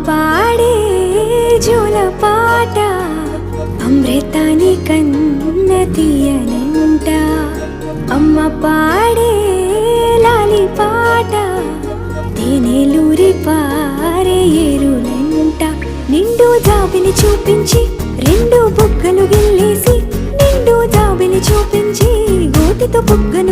పాడే జోల పాట అమృతాని కన్న తీయనంట. అమ్మ పాడే లాలి పాట తేనెలూరి పారే ఏరులంట. నిండు జాబిని చూపించి రెండు బుగ్గలు గిల్లేసి, నిండు జాబిని చూపించి గోటితో బుగ్గను